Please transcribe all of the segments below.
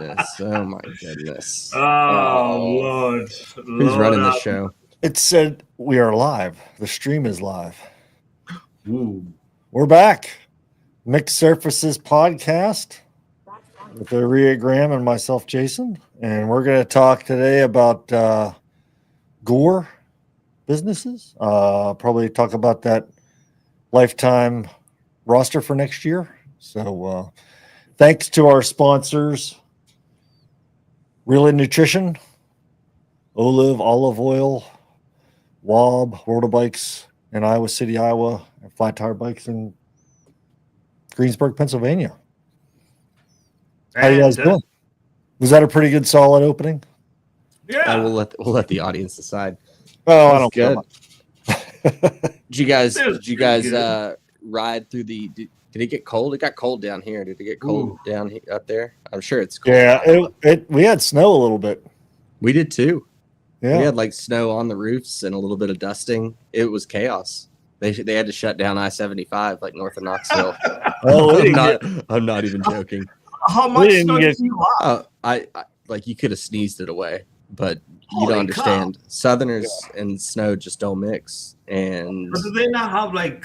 goodness. Oh my goodness. Oh, Lord. Who's running the show? It said we are live. The stream is live. Ooh. We're back. Mixed Surfaces podcast with Aria Graham and myself, Jason. And we're going to talk today about Gore businesses. Probably talk about that lifetime roster for next year. So thanks to our sponsors, Real Nutrition, Olive Oil, Wob, World of Bikes in Iowa City, Iowa, and Flat Tire Bikes in Greensburg, Pennsylvania. How you guys doing? Was that a pretty good, solid opening? Yeah. We'll let the audience decide. Oh, I don't care. Did you guys ride through the? Did it get cold? It got cold down here. Did it get cold up there? I'm sure it's cold. Yeah, we had snow a little bit. We did too. Yeah, we had like snow on the roofs and a little bit of dusting. It was chaos. They had to shut down I-75 like north of Knoxville. I'm not even joking. How much snow did you have? I like you could have sneezed it away, but you don't understand. Southerners and snow just don't mix. And but do they not have like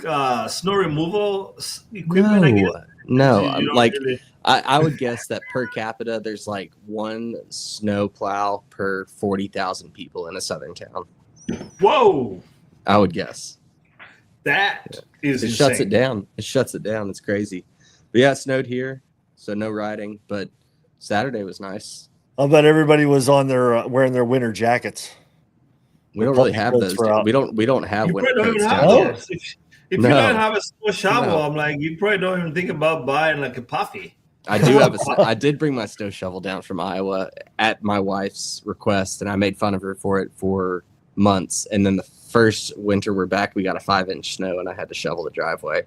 snow removal equipment? No. I would guess that per capita, there's like one snow plow per 40,000 people in a southern town. Whoa! I would guess. That is it insane. shuts it down. It shuts it down. It's crazy. But yeah, it snowed here, so no riding. But Saturday was nice. I bet everybody was on their wearing their winter jackets. We don't really have those. We don't have winter coats down here. If you don't have a snow shovel, I'm like, you probably don't even think about buying like a puffy. I do have I did bring my snow shovel down from Iowa at my wife's request, and I made fun of her for it for months. And then the first winter we're back, we got a 5-inch snow, and I had to shovel the driveway.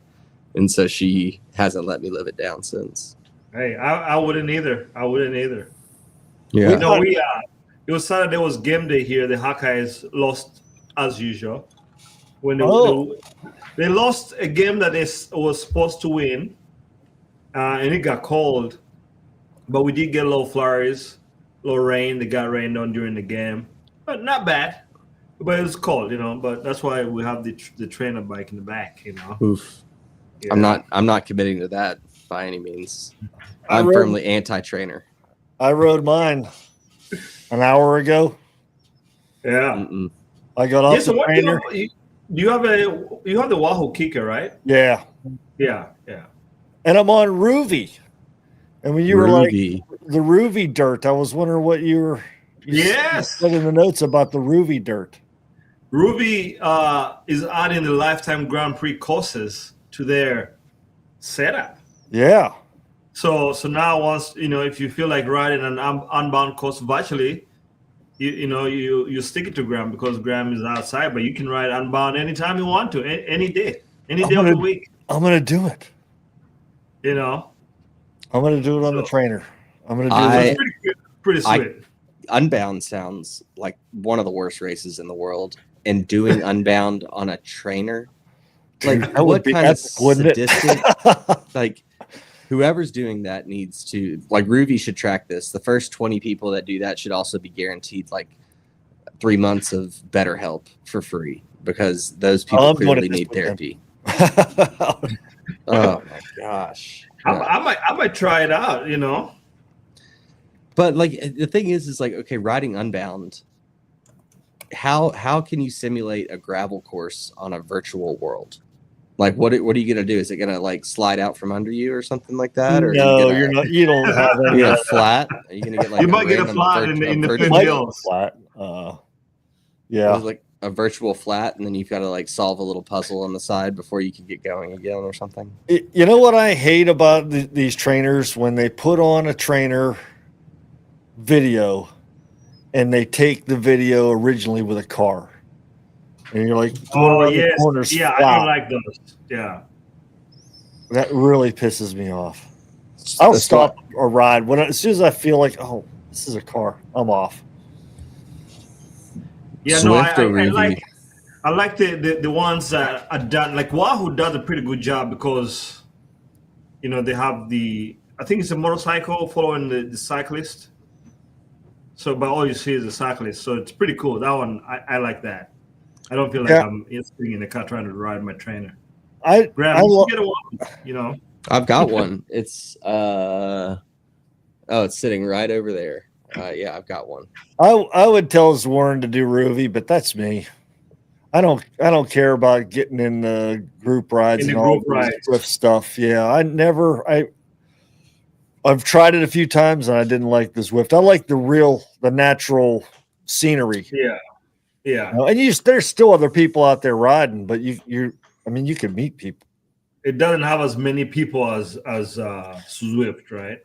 And so she hasn't let me live it down since. Hey, I wouldn't either. Yeah. It was Saturday. It was game day here. The Hawkeyes lost as usual. When they lost a game that they was supposed to win, and it got cold. But we did get a little flurries, a little rain. They got rained on during the game, but not bad. But it was cold, But that's why we have the trainer bike in the back, Oof. Yeah. I'm not committing to that by any means. I'm firmly anti-trainer. I rode mine an hour ago. Yeah. Mm-mm. I got off the trainer. You have the Wahoo kicker, right? Yeah. Yeah. And I'm on Rouvy. And when you were like the Rouvy dirt, I was wondering what you said in the notes about the Rouvy dirt. Rouvy is adding the Lifetime Grand Prix courses to their setup. Yeah. So now once if you feel like riding an unbound course virtually, you stick it to Graham because Graham is outside, but you can ride unbound anytime you want to, any day of the week. I'm gonna do it. I'm gonna do it on the trainer. I'm gonna do it. Pretty sweet. Unbound sounds like one of the worst races in the world, and doing Unbound on a trainer, like what kind of sadistic, like. Whoever's doing that needs to, like, Rouvy should track this. The first 20 people that do that should also be guaranteed like 3 months of BetterHelp for free because those people clearly need therapy. Oh my gosh! I might try it out, But like the thing is like, okay, riding Unbound. How can you simulate a gravel course on a virtual world? Like, what are you gonna do? Is it gonna like slide out from under you or something like that? Or no, you're not. You don't have any. A flat? Are you gonna get like? You might get a flat in the virtual flat. Yeah, like a virtual flat, and then you've got to like solve a little puzzle on the side before you can get going again or something. You know what I hate about these trainers when they put on a trainer video, and they take the video originally with a car. And you're like, yes. Yeah, I don't like those. Yeah. That really pisses me off. I'll stop a ride as soon as I feel like, oh, this is a car, I'm off. Yeah, Swift I like the ones that are done. Like Wahoo does a pretty good job because, they have the I think it's a motorcycle following the cyclist. So, but all you see is a cyclist. So it's pretty cool. That one, I like that. I don't feel like I'm sitting in the car trying to ride my trainer. Graham, you get one, I've got one. It's it's sitting right over there. Yeah, I've got one. I would tell Warren to do Rouvy, but that's me. I don't care about getting in the group rides and all the Swift stuff. Yeah, I've tried it a few times and I didn't like the Zwift. I like the natural scenery. Yeah. And there's still other people out there riding, but you can meet people. It doesn't have as many people as Zwift, right?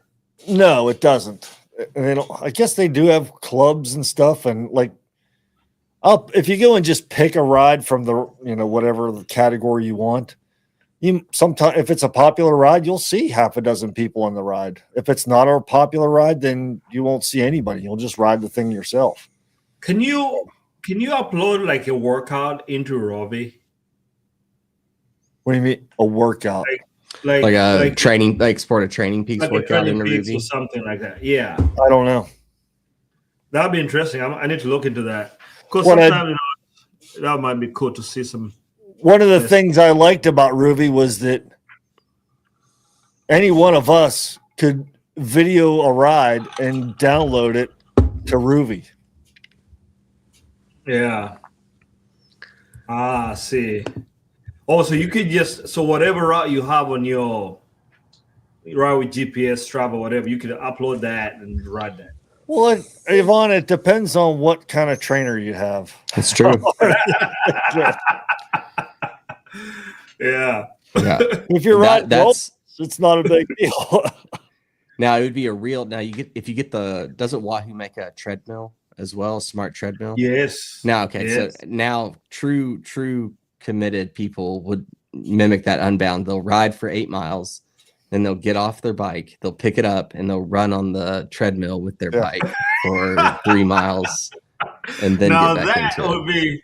No, it doesn't. I guess they do have clubs and stuff, and if you go and just pick a ride from the whatever the category you want, sometimes if it's a popular ride, you'll see half a dozen people on the ride. If it's not a popular ride, then you won't see anybody. You'll just ride the thing yourself. Can you upload like a workout into Rouvy? What do you mean a workout? Like training, export a Training Peaks workout into Rouvy or something like that. Yeah, I don't know. That'd be interesting. I need to look into that because sometimes that might be cool to see some. One of the things I liked about Rouvy was that any one of us could video a ride and download it to Rouvy. Yeah. See. Also, you could whatever route you have on your ride with GPS, Strava, whatever, you could upload that and ride that. Well, Yvonne, it depends on what kind of trainer you have. That's true. Yeah. If you're riding it's not a big deal. Now it would be a real. Now doesn't Wahoo make a treadmill as well, a smart treadmill? Yes. Now, okay, yes. So now true committed people would mimic that Unbound. They'll ride for 8 miles, then they'll get off their bike, they'll pick it up, and they'll run on the treadmill with their bike for 3 miles, and then now get back that would be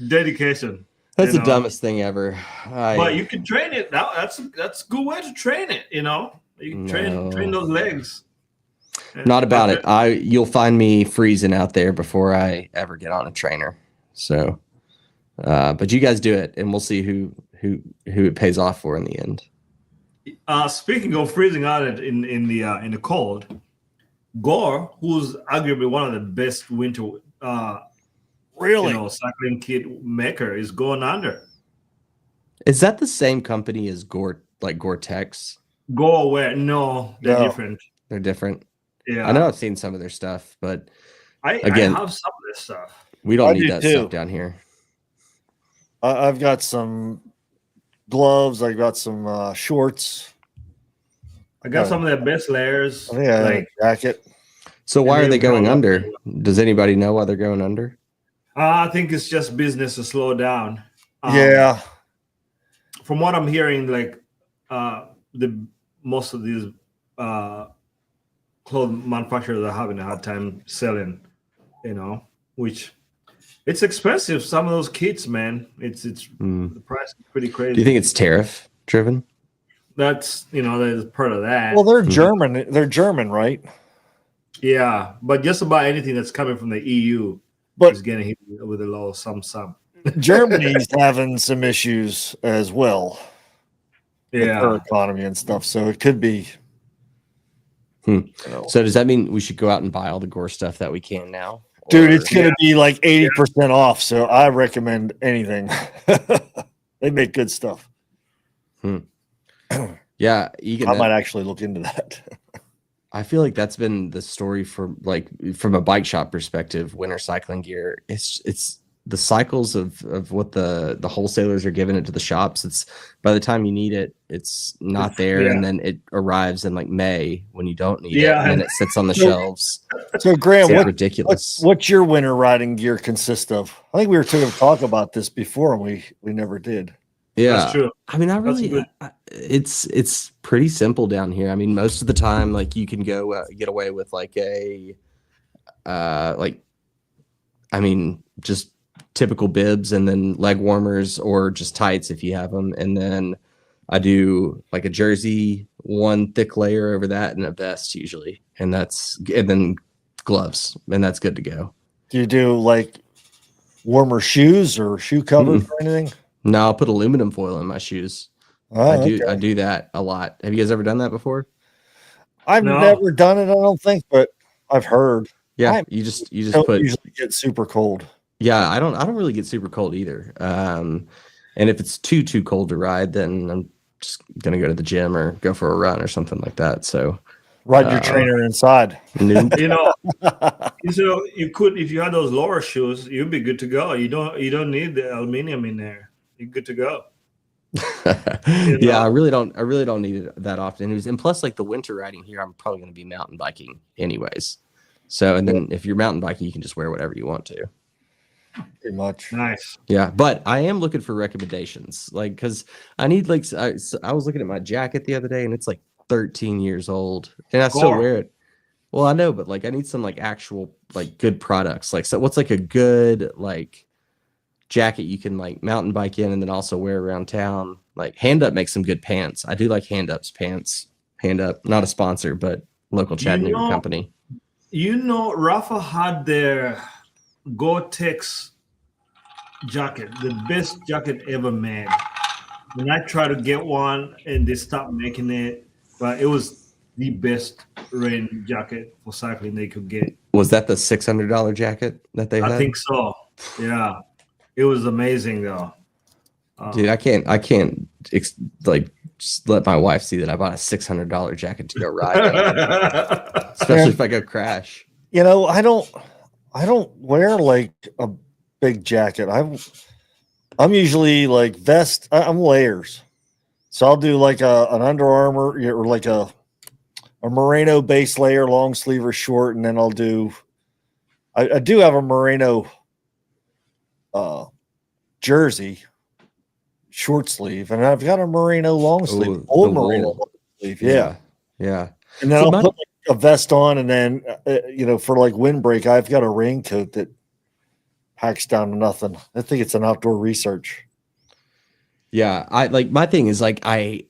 dedication. That's the dumbest thing ever. But you can train it. That's a good way to train it. You can train those legs. Not about it. You'll find me freezing out there before I ever get on a trainer. So, but you guys do it, and we'll see who it pays off for in the end. Speaking of freezing out in the cold, Gore, who's arguably one of the best winter cycling kit maker, is going under. Is that the same company as Gore, like Gore-Tex? Gore where? No, they're different. They're different. Yeah, I know I've seen some of their stuff, but I have some of this stuff. We don't need that stuff down here. I've got some gloves. I got some shorts. I got some of their best layers. I think I have a jacket. So why are they going under? Does anybody know why they're going under? I think it's just business to slow down. Yeah. From what I'm hearing, most of these clothes manufacturers are having a hard time selling, which it's expensive. Some of those kits, man, the price is pretty crazy. Do you think it's tariff driven? That's there's part of that. Well, they're German. They're German, right? Yeah, but just about anything that's coming from the EU is getting hit with a low sum. Germany's having some issues as well. Yeah, with their economy and stuff. So it could be. So does that mean we should go out and buy all the Gore stuff that we can now? Dude, it's going to be like 80% off. So I recommend anything. They make good stuff. Yeah, I might actually look into that. I feel like that's been the story for from a bike shop perspective. Winter cycling gear, it's the cycles of what the wholesalers are giving it to the shops. It's by the time you need it, it's not there, and then it arrives in May when you don't need it, and then it sits on the shelves. So Graham, it's ridiculous. What's your winter riding gear consist of? I think we were going to talk about this before, and we never did. Yeah, that's true. I mean, it's pretty simple down here. I mean, most of the time, you can go get away with just typical bibs and then leg warmers or just tights if you have them. And then I do a jersey one thick layer over that and a vest usually, and then gloves, and that's good to go. Do you do like warmer shoes or shoe covers or anything? No, I'll put aluminum foil in my shoes. Oh, I do that a lot. Have you guys ever done that before? I've never done it, I don't think, but I've heard. Yeah, you just don't usually get super cold. Yeah, I don't really get super cold either. And if it's too cold to ride, then I'm just gonna go to the gym or go for a run or something like that. So ride your trainer inside. Nope. So you could, if you had those lower shoes, you'd be good to go. You don't need the aluminum in there. You're good to go. Yeah, I really don't need it that often. And plus, like the winter riding here, I'm probably going to be mountain biking anyways. So, and then if you're mountain biking, you can just wear whatever you want to. Pretty much. Nice. Yeah, but I am looking for recommendations, like because I need like I was looking at my jacket the other day, and it's like 13 years old, and I still wear it. Well, I know, but like I need some like actual like good products. Like, so what's like a good like jacket you can like mountain bike in and then also wear around town? Like Hand Up makes some good pants. I do like Hand Up's pants. Hand Up, not a sponsor, but local Chattanooga company. Rafa had their Gore-Tex jacket, the best jacket ever made. And I tried to get one and they stopped making it, but it was the best rain jacket for cycling they could get. Was that the $600 jacket that they had? I think so. Yeah. It was amazing though. Dude, I can't like just let my wife see that I bought a $600 jacket to go ride, especially if I go crash. You know, I don't wear like a big jacket. I'm usually like vest. I'm layers, so I'll do like an Under Armour or like a merino base layer, long sleeve or short, and then I'll do. I do have a merino jersey, short sleeve, and I've got a merino long sleeve, old merino long sleeve. Yeah. And then I'll put like a vest on, and then for like windbreak, I've got a raincoat that packs down to nothing. I think it's an outdoor research. Yeah, I like my thing is like I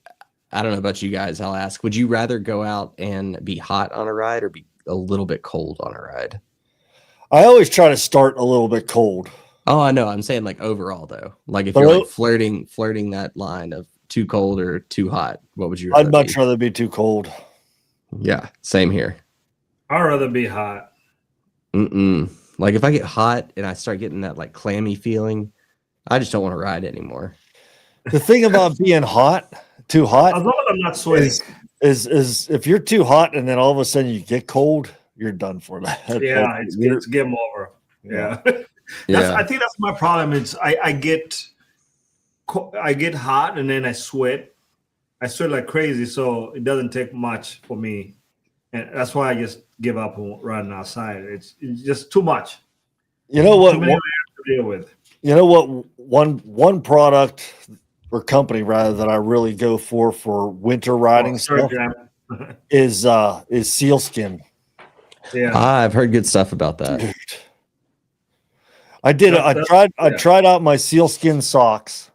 don't know about you guys. I'll ask: would you rather go out and be hot on a ride or be a little bit cold on a ride? I always try to start a little bit cold. Oh, I know. I'm saying like overall though. Like if you're like flirting that line of too cold or too hot, what would you rather I'd much rather be too cold. Yeah, same here. I'd rather be hot. Like if I get hot and I start getting that like clammy feeling, I just don't want to ride anymore. The thing about being too hot, as long as I'm not sweating, is if you're too hot and then all of a sudden you get cold, you're done for that. Yeah, it's game over. Yeah. I think that's my problem. It's I get hot and then I sweat. I sweat like crazy, so it doesn't take much for me, and that's why I just give up on riding outside. It's just too much. You know what? Too many to deal with. You know what? One product or company rather that I really go for winter riding stuff is sealskin. Yeah, I've heard good stuff about that. Dude. I tried out my sealskin socks.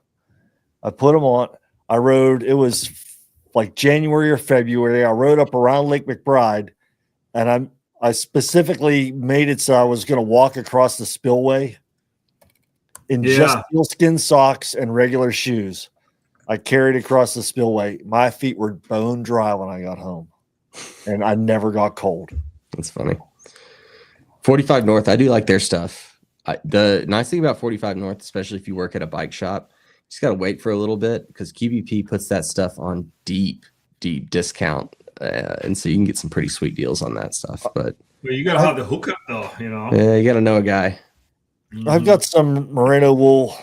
I put them on. I rode. It was like January or February. I rode up around Lake McBride, and I specifically made it so I was going to walk across the spillway in just sealskin socks and regular shoes. I carried across the spillway. My feet were bone dry when I got home, and I never got cold. That's funny. 45 North, I do like their stuff. The nice thing about 45 North, especially if you work at a bike shop, you just got to wait for a little bit because QVP puts that stuff on deep discount. And so you can get some pretty sweet deals on that stuff. But you got to have the hookup though, Yeah, you got to know a guy. I've got some merino wool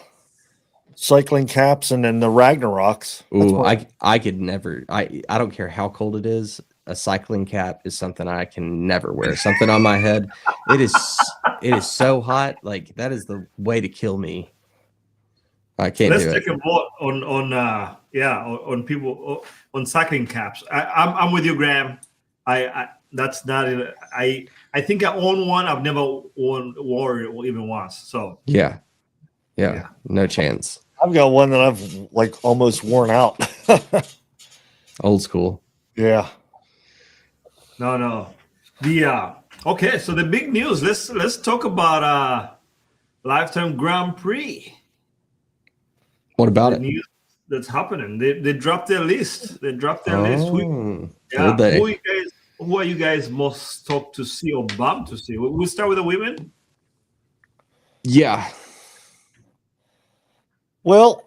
cycling caps and then the Ragnaroks. Ooh, I could never. I don't care how cold it is. A cycling cap is something I can never wear. Something on my head. It is so hot. Like that is the way to kill me. I can't. Let's take a vote on people on cycling caps. I'm with you, Graham. That's not it. I think I own one. I've never wore it even once. So yeah, no chance. I've got one that I've like almost worn out. Old school. Yeah. No. Okay, so the big news. Let's talk about Lifetime Grand Prix. What about the it? news that's happening. They dropped their list. They dropped their list. Did they? Who are you guys most stoked to see or bummed to see? We'll start with the women. Yeah. Well,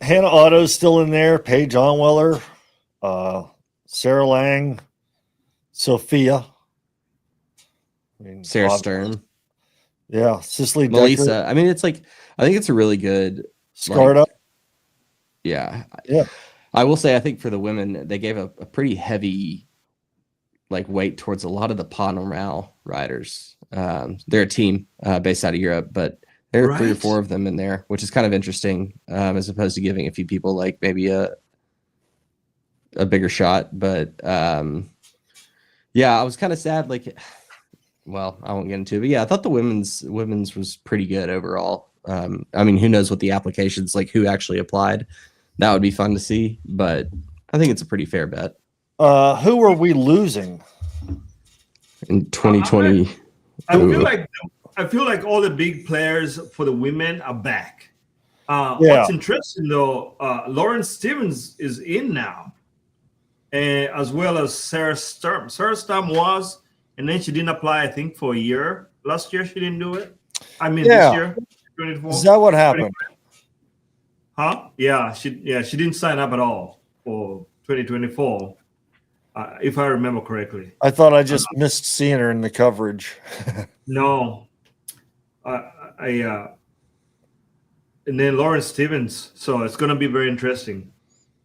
Hannah Otto's still in there. Paige Onweller, Sarah Lang, Sophia. Sarah Stern. Yeah, Cicely Melissa. Decker. I mean, it's like, I think it's a really good Scarda. Yeah. Yeah. I will say, I think for the women, they gave a pretty heavy weight towards a lot of the Panorama riders. They're a team based out of Europe, but there are 3 or 4 of them in there, which is kind of interesting, as opposed to giving a few people maybe a bigger shot. But yeah, I was kind of sad. Well, I won't get into it, but yeah, I thought the women's was pretty good overall. I mean, who knows what the applications who actually applied? That would be fun to see, but I think it's a pretty fair bet. Who are we losing in 2020? I feel like all the big players for the women are back. What's interesting though, Lauren Stevens is in now, as well as Sarah Sturm. Sarah Sturm was, and then she didn't apply, I think, for a year. Last year she didn't do it. I mean, this year. 24, is that what happened? 25. Huh? Yeah, she didn't sign up at all for 2024, if I remember correctly. I thought I just missed seeing her in the coverage. No, and then Lauren Stevens. So it's going to be very interesting.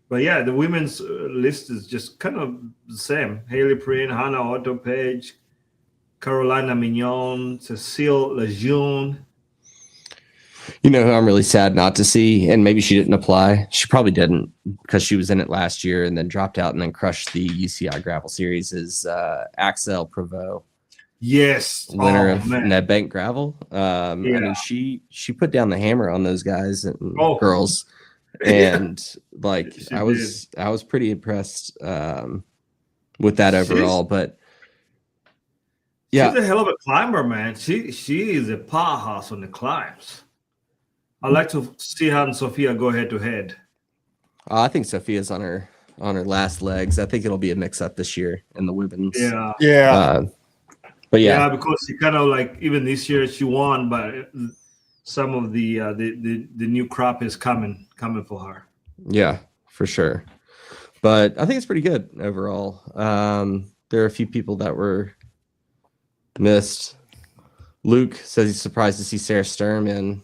But yeah, the women's list is just kind of the same. Haley Prin, Hannah Otto, Page, Carolina Mignon, Cecile Lejeune. You know who I'm really sad not to see, and maybe she didn't apply. She probably didn't because she was in it last year and then dropped out and then crushed the UCI Gravel Series. Is Axel Prevost. Yes, winner of NetBank Gravel. I mean, she put down the hammer on those guys and girls, and I was pretty impressed with that overall. But yeah, she's a hell of a climber, man. She is a powerhouse on the climbs. I'd like to see her and Sophia go head to head. I think Sophia's on her last legs. I think it'll be a mix up this year in the women's. Yeah. But yeah, because she kind of even this year she won, but some of the new crop is coming for her. Yeah, for sure. But I think it's pretty good overall. There are a few people that were missed. Luke says he's surprised to see Sarah Sturm in.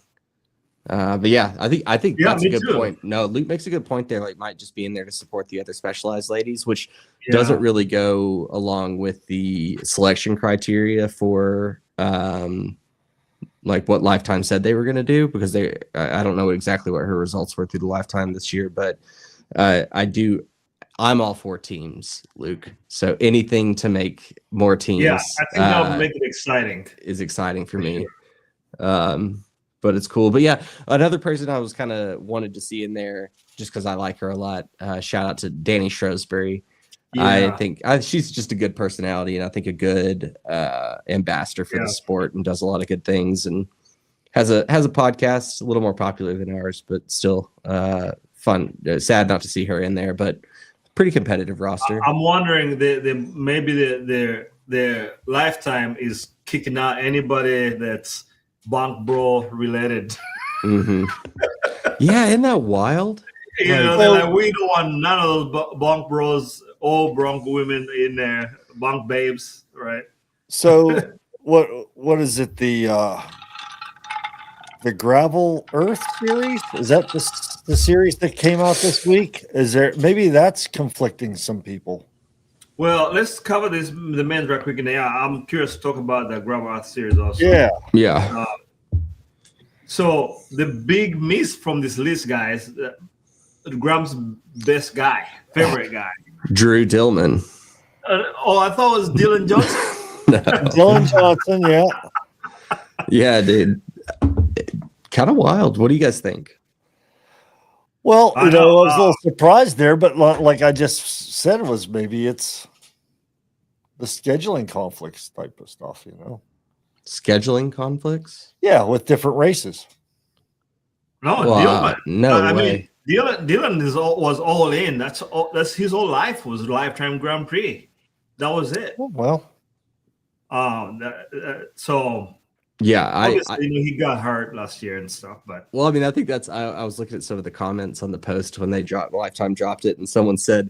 But yeah, I think that's a good point. No, Luke makes a good point there. Might just be in there to support the other specialized ladies, which doesn't really go along with the selection criteria for what Lifetime said they were going to do, because I don't know exactly what her results were through the Lifetime this year, but I'm all for teams, Luke. So anything to make more teams, I think that'll make it exciting. Is exciting for me. But it's cool. But yeah, another person I was kind of wanted to see in there just because I like her a lot. Shout out to Danny Shrewsbury. Yeah. I think she's just a good personality, and I think a good ambassador for the sport, and does a lot of good things, and has a podcast a little more popular than ours, but still fun. Sad not to see her in there, but pretty competitive roster. I'm wondering maybe their Lifetime is kicking out anybody that's Bonk Bro related. Mm-hmm. Yeah, isn't that wild? They're like, we don't want none of those Bonk Bros, all Bronc women in there, Bonk babes, right? So what is it? The Gravel Earth series? Is that the series that came out this week? Is there maybe that's conflicting some people? Well, let's cover the men's right quick. And I'm curious to talk about the Gravel Earth series also. Yeah. So the big miss from this list, guys, Graham's best guy, favorite guy, Drew Dillman. I thought it was Dylan Johnson. No. Dylan Johnson, yeah. Yeah, dude. Kind of wild. What do you guys think? Well, I was a little surprised there, but like I just said, was maybe it's the scheduling conflicts type of stuff, Scheduling conflicts? Yeah, with different races. No, well, no way. I mean, Dylan was all in. That's his whole life was Lifetime Grand Prix. That was it. Well, so yeah, obviously, he got hurt last year and stuff. But well, I mean, I think that's. I was looking at some of the comments on the post when they Lifetime dropped it, and someone said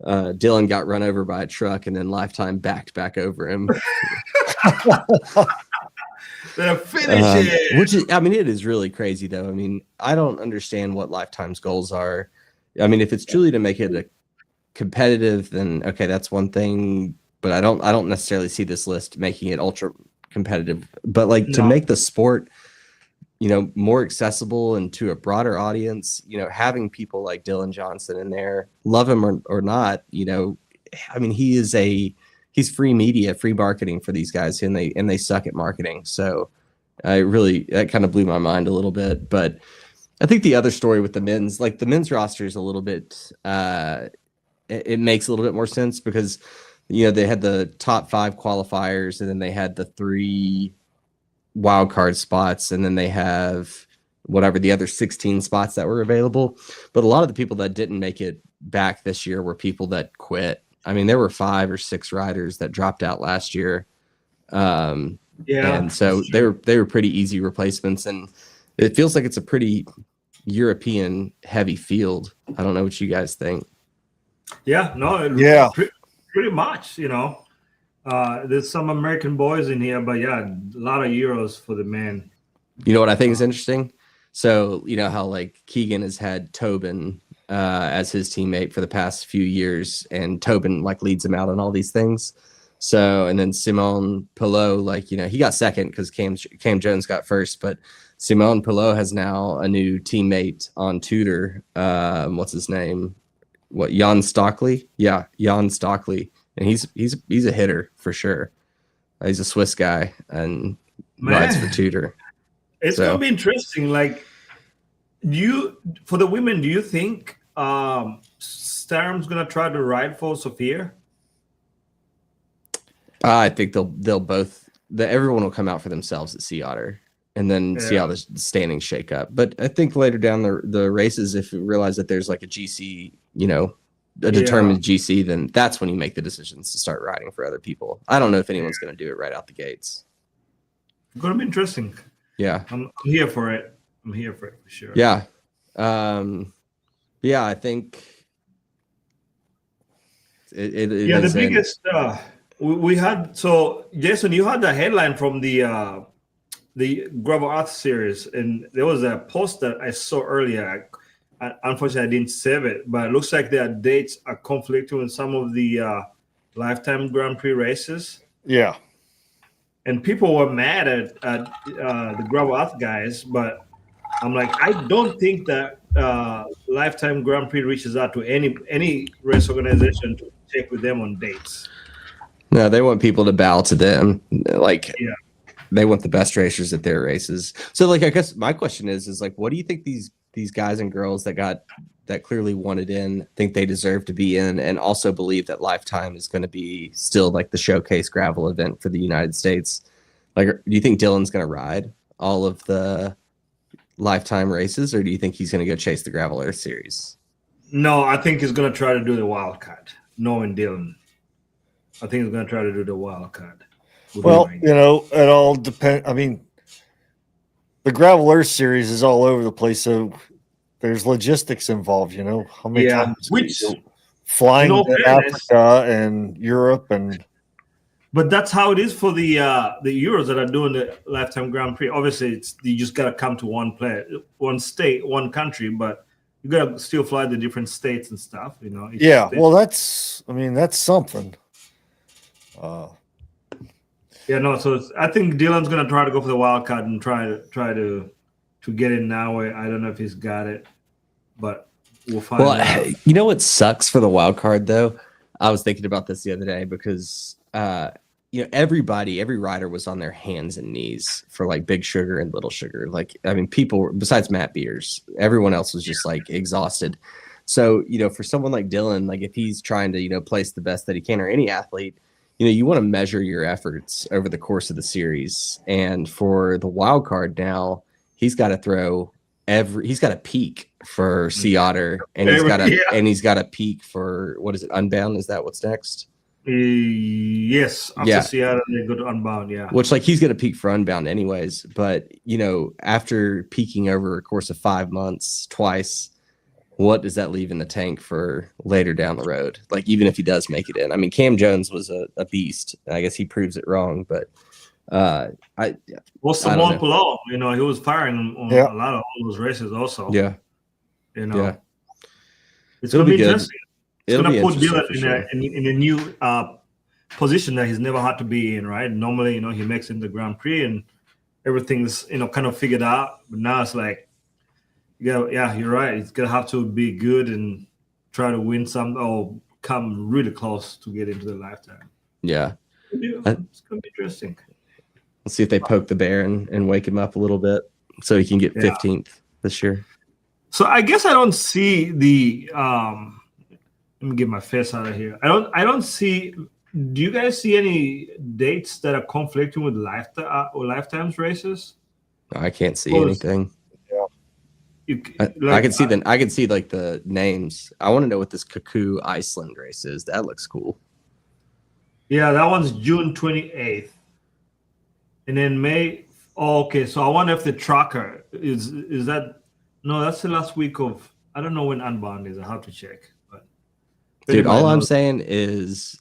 Dylan got run over by a truck, and then Lifetime backed back over him. They're finishing. Which is, I mean, it is really crazy, though. I mean, I don't understand what Lifetime's goals are. I mean, if it's truly to make it a competitive, then okay, that's one thing. But I don't necessarily see this list making it ultra competitive. But like to make the sport, more accessible and to a broader audience, having people like Dylan Johnson in there, love him or not, I mean, he's free media, free marketing for these guys, and they suck at marketing. So that kind of blew my mind a little bit. But I think the other story with the men's roster is a little bit, it makes a little bit more sense because, they had the top 5 qualifiers, and then they had the 3 wild card spots, and then they have whatever the other 16 spots that were available. But a lot of the people that didn't make it back this year were people that quit. I mean, there were 5 or 6 riders that dropped out last year. And so they were pretty easy replacements, and it feels like it's a pretty European heavy field. I don't know what you guys think. Yeah, no, pretty much, there's some American boys in here, but yeah, a lot of Euros for the men. You know what I think is interesting? So, how like Keegan has had Tobin as his teammate for the past few years, and Tobin like leads him out on all these things. So, and then Simon Pelot, he got second because Cam Jones got first, but Simon Pelot has now a new teammate on Tudor. What's his name? Jan Stockley? Yeah, Jan Stockley. And he's a hitter for sure. He's a Swiss guy and rides for Tudor. It's gonna be interesting. Like, for the women, do you think SRM's gonna try to ride for Sophia? I think they'll both. Everyone will come out for themselves at Sea Otter, and then see how the standings shake up. But I think later down the races, if you realize that there's like a GC, a determined GC, then that's when you make the decisions to start riding for other people. I don't know if anyone's going to do it right out the gates. It's going to be interesting. Yeah. I'm here for it. I'm here for it for sure. Yeah. Yeah, I think it the biggest we had. So Jason, you had the headline from the Gravel Earth series, and there was a post that I saw earlier. Unfortunately, I didn't save it, but it looks like their dates are conflicting with some of the Lifetime Grand Prix races. Yeah. And people were mad at the Gravel Earth guys, but I'm like, I don't think that Lifetime Grand Prix reaches out to any race organization to check with them on dates. No, they want people to bow to them. They want the best racers at their races. So, I guess my question is what do you think these guys and girls that clearly wanted in think they deserve to be in, and also believe that Lifetime is going to be still like the showcase gravel event for the United States? Do you think Dylan's going to ride all of the Lifetime races, or do you think he's going to go chase the Gravel Earth series? No, I think he's going to try to do the wildcard, knowing Dylan. I think he's going to try to do the wildcard. Well, it all depends. I mean, the Gravel Earth series is all over the place, so there's logistics involved. How many times flying to Africa and Europe But that's how it is for the Euros that are doing the Lifetime Grand Prix. Obviously, you just gotta come to one state, one country, but you gotta still fly the different states and stuff. Yeah, well, that's something. So I think Dylan's gonna try to go for the wild card and try to get in now. I don't know if he's got it, but we'll find out. You know what sucks for the wild card though? I was thinking about this the other day because every rider was on their hands and knees for like Big Sugar and Little Sugar. Like, I mean, people besides Matt Beers, everyone else was just like exhausted. So, for someone like Dylan, like if he's trying to, place the best that he can, or any athlete, you want to measure your efforts over the course of the series. And for the wild card now, he's got to peak for Sea Otter, and he's got to peak for, what is it, Unbound? Is that what's next? Yes, after Seattle, they go to Unbound, Which, like, he's going to peak for Unbound anyways. But, after peaking over a course of 5 months twice, what does that leave in the tank for later down the road? Like, even if he does make it in. I mean, Cam Jones was a beast. I guess he proves it wrong, but Simon Palou, he was firing on a lot of all those races also. Yeah. It's going to be interesting. It's going to put Dylan in a new position that he's never had to be in, right? Normally, he makes it in the Grand Prix and everything's, kind of figured out. But now it's like, you're right. It's going to have to be good and try to win some or come really close to get into the lifetime. Yeah. It's going to be interesting. Let's see if they poke the bear and wake him up a little bit so he can get 15th this year. So I guess I don't see the let me get my face out of here. I don't see. Do you guys see any dates that are conflicting with lifetimes races? I can't see anything. I can see like the names. I want to know what this Cuckoo Iceland race is. That looks cool. Yeah, that one's June 28th, and then May. Oh, okay, so I wonder if the tracker is that. No, that's the last week of. I don't know when Unbound is. I have to check. Dude, all I'm saying is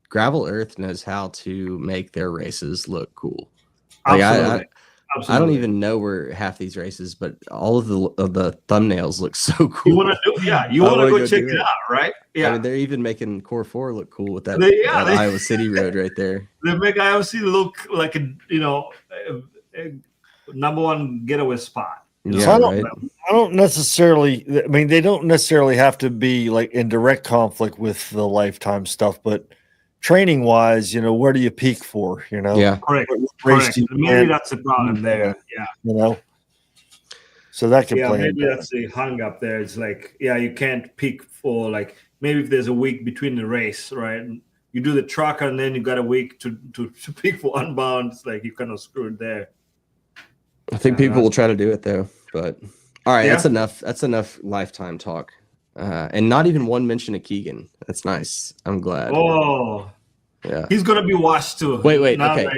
Gravel Earth knows how to make their races look cool. Like, Absolutely. I don't even know where half these races, but all of the thumbnails look so cool. You want to go check it out, right? Yeah. I mean, they're even making Core 4 look cool with that Iowa City road right there. They make Iowa City look like a number one getaway spot. Yeah, so I don't necessarily. I mean, they don't necessarily have to be like in direct conflict with the lifetime stuff, but training wise, where do you peak for? Yeah, correct. Maybe that's the problem there. Yeah, so that can play. Maybe that's the hang up there. It's like, you can't peak for like maybe if there's a week between the race, right? You do the tracker and then you got a week to peak for Unbound. It's like you kind of screwed there. I think people will try to do it though, but all right, that's enough. That's enough lifetime talk, and not even one mention of Keegan. That's nice. I'm glad. Oh, yeah, he's gonna be washed too. Wait, okay.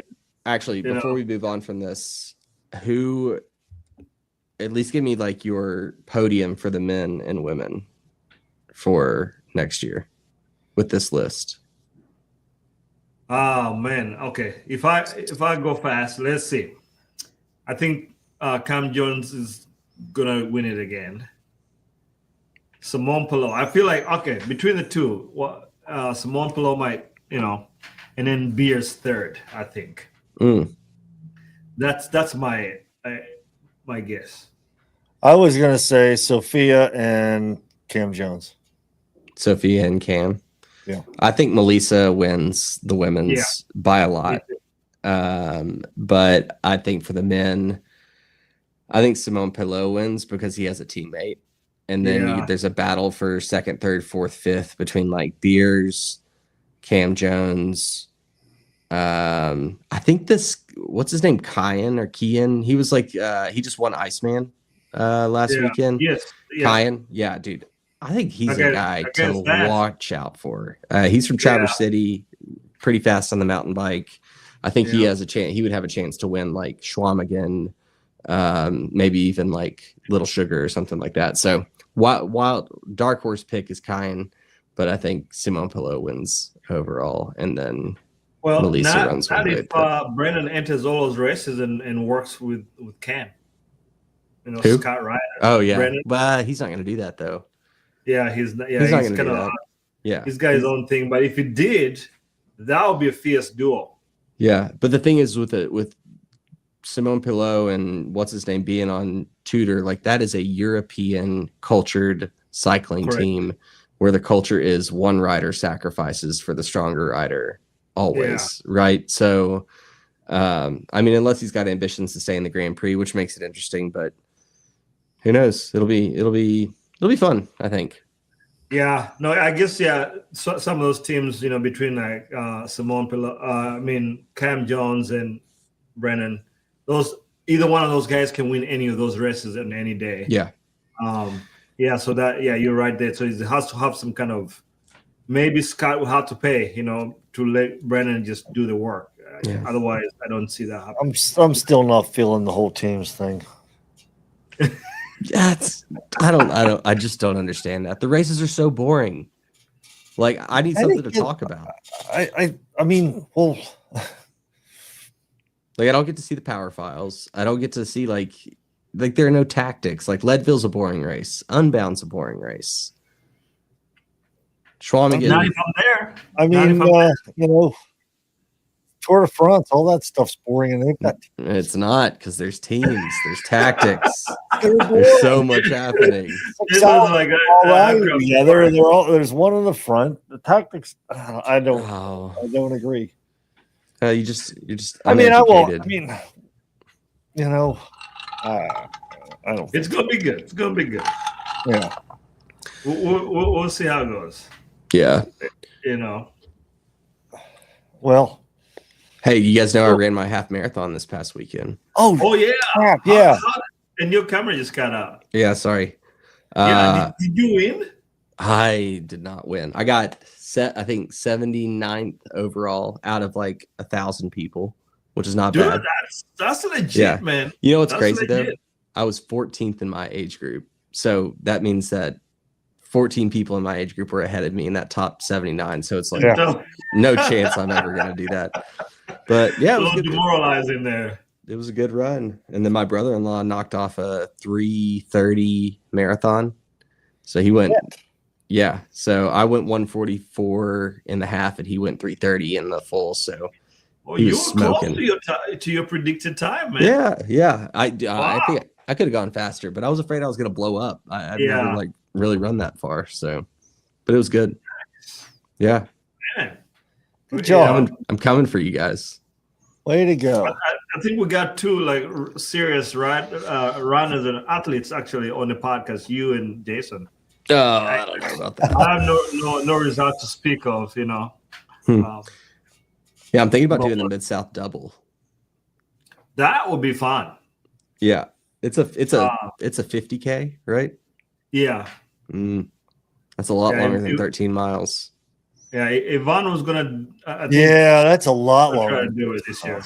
Actually, before we move on from this, who at least give me like your podium for the men and women for next year with this list. Oh man, okay. If I go fast, let's see. I think Cam Jones is gonna win it again. Simon Palou. I feel like between the two, Simon Palou might, and then Beers third. I think. That's my guess. I was gonna say Sophia and Cam Jones. Sophia and Cam. Yeah. I think Melissa wins the women's by a lot. But I think for the men, I think Simon Palou wins because he has a teammate. And then there's a battle for second, third, fourth, fifth between like Beers, Cam Jones. I think what's his name? Kian. He was like, he just won Iceman last weekend. Yes. Kian. Yeah, dude. I think he's a guy to watch out for. He's from Traverse City, pretty fast on the mountain bike. I think he has a chance. He would have a chance to win like Schwamigan, maybe even like Little Sugar or something like that. So while dark horse pick is Kian, but I think Simon Palou wins overall, and then Melissa runs one. If Brennan enters all those races and works with Cam, Who? Scott Ryder. Oh yeah, Brennan. But he's not going to do that though. Yeah, he's not going to do that. Yeah, he's got his own thing. But if he did, that would be a fierce duo. Yeah, but the thing is with Simon Palou and what's his name being on Tudor, like that is a European cultured cycling team where the culture is one rider sacrifices for the stronger rider always, right? So, I mean, unless he's got ambitions to stay in the Grand Prix, which makes it interesting, but who knows? It'll be fun, I think. Yeah, no, I guess So, some of those teams, between like Cam Jones and Brennan, either one of those guys can win any of those races on any day. Yeah. So you're right there. So it has to have some kind of, maybe Scott will have to pay, to let Brennan just do the work. Otherwise, I don't see that happening. I'm still not feeling the whole teams thing. I just don't understand that. The races are so boring. Like, I need something to talk about. I mean, well, like, I don't get to see the power files. I don't get to see like there are no tactics. Like, Leadville's a boring race. Unbound's a boring race. Schwamigan. Not if I'm there. I mean, Tour de France, all that stuff's boring, and they've got. It's not, because there's teams, there's tactics, there's so much happening. There's one in the front. The tactics, I don't agree. You're just. I don't. It's gonna be good. It's gonna be good. Yeah. We'll see how it goes. Yeah. Well. Hey, you guys know I ran my half marathon this past weekend. Oh yeah. Crap, yeah. And your camera just got out. Yeah, sorry. Did you win? I did not win. I got I think 79th overall out of like 1,000 people, which is not bad. That's legit, man. You know what's crazy though? I was 14th in my age group. So that means that 14 people in my age group were ahead of me in that top 79. So it's like no chance I'm ever going to do that. But yeah, it was good. Demoralizing there. It was a good run. And then my brother-in-law knocked off a 3:30 marathon. So he went, so I went 1:44 in the half and he went 3:30 in the full. So he was smoking. Close to your predicted time, man. Yeah. I think I could have gone faster, but I was afraid I was going to blow up. I've never really run that far. So, but it was good. Yeah. Man. Good job. I'm coming for you guys. Way to go. I think we got two serious runners and athletes actually on the podcast, you and Jason. Oh, I don't know about that. I have no result to speak of, Yeah, I'm thinking about doing the Mid-South double. That would be fun. Yeah. It's a 50K, right? Yeah. That's a lot longer than 13 miles. Yeah, Ivan was gonna. That's a lot longer. Try to do it this year.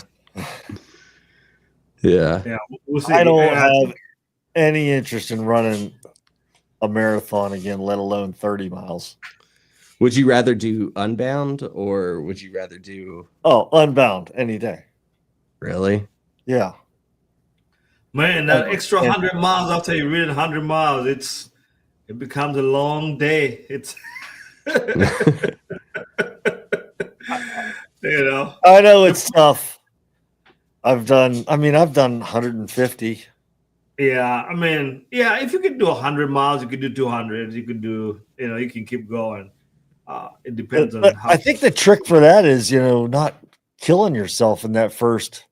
Yeah. We'll see. I don't have any interest in running a marathon again, let alone 30 miles. Would you rather do Unbound or would you rather do? Oh, Unbound any day. Really? Yeah. Man, that extra 100 miles after you rid 100 miles, it becomes a long day. It's. I know it's tough. I've done 150. Yeah, if you could do 100 miles, you could do 200. You could do, you can keep going. It depends on how. I think the trick for that is, not killing yourself in that first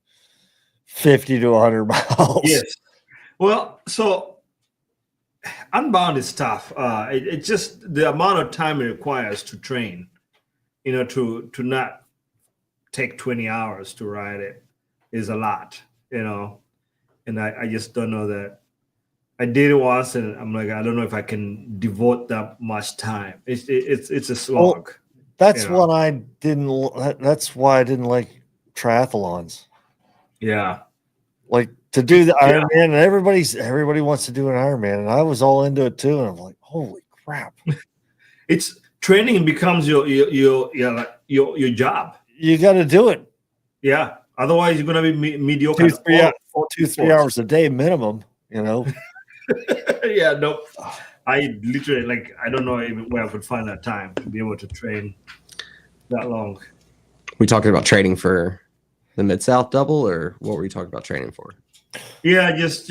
50 to 100 miles. Yes. Well, so Unbound is tough. It's just the amount of time it requires to train, to not take 20 hours to ride it is a lot, and I just don't know that. I did it once and I'm like, I don't know if I can devote that much time. It's a slog. Well, that's what that's why I didn't like triathlons. Yeah. Like to do the Ironman, and everybody wants to do an Ironman, and I was all into it too. And I'm like, holy crap! It's training becomes your job. You got to do it. Yeah. Otherwise, you're gonna be mediocre. 2-3 hours a day minimum. Yeah. No. I literally I don't know even where I could find that time to be able to train that long. We talking about training for the Mid-South double, or what were you talking about training for? Yeah, just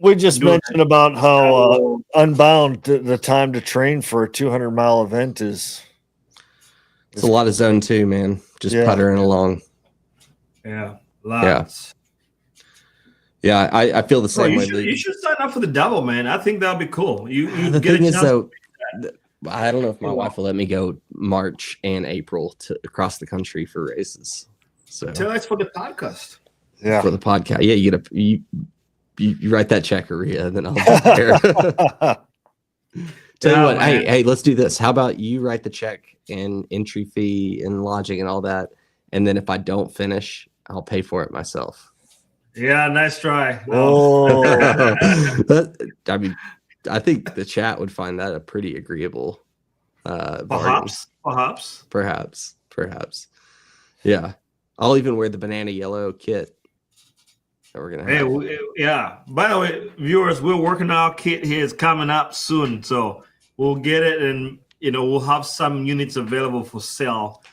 we just mentioned about how Unbound, the time to train for a 200-mile event is it's a lot of zone 2, man. just puttering along. Yeah, lots. Yeah, I feel the same way. You should sign up for the double, man. I think that'd be cool. The thing is, though, I don't know if my wife will let me go March and April across the country for races. So tell us for the podcast. Yeah, for the podcast. Yeah, you write that check, Aria, then I'll be there. Tell you what, hey, let's do this. How about you write the check and entry fee and lodging and all that, and then if I don't finish, I'll pay for it myself. Yeah, nice try. No. I mean, I think the chat would find that a pretty agreeable. Perhaps. Yeah, I'll even wear the banana yellow kit that we're gonna have. Yeah. By the way, viewers, we're working on our kit here. It's coming up soon, so we'll get it, and we'll have some units available for sale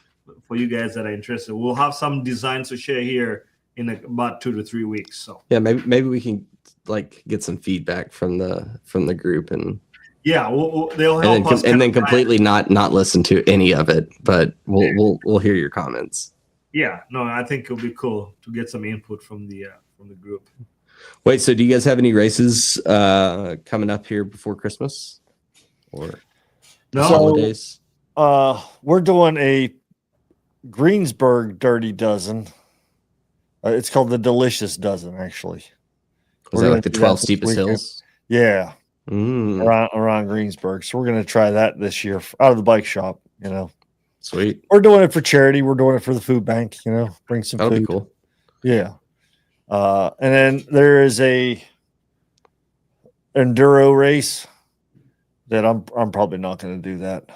for you guys that are interested. We'll have some designs to share here in about 2 to 3 weeks. So yeah, maybe we can get some feedback from the group, and they'll help us and then completely not listen to any of it, but we'll hear your comments. Yeah, no, I think it'll be cool to get some input from the group. Wait, so do you guys have any races coming up here before Christmas or holidays? We're doing a Greensburg Dirty Dozen. It's called the Delicious Dozen, actually. Is that like the 12 steepest hills? Yeah. Around Greensburg. So we're going to try that this year out of the bike shop, Sweet. We're doing it for charity. We're doing it for the food bank, bring some That'll food. Be cool. Yeah. And then there is a enduro race that I'm probably not going to do that.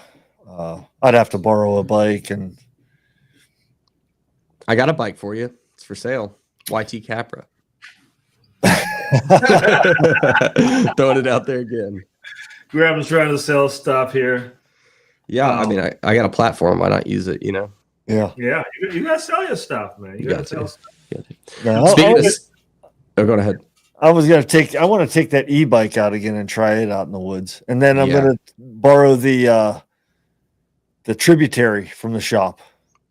I'd have to borrow a bike, and I got a bike for you. It's for sale. YT Capra. Throwing it out there again. Graham's trying to sell stuff here. Yeah, I mean, I got a platform. Why not use it? Yeah. Yeah, you gotta sell your stuff, man. You gotta sell stuff. Go ahead. I want to take that e-bike out again and try it out in the woods, and then I'm going to borrow the tributary from the shop.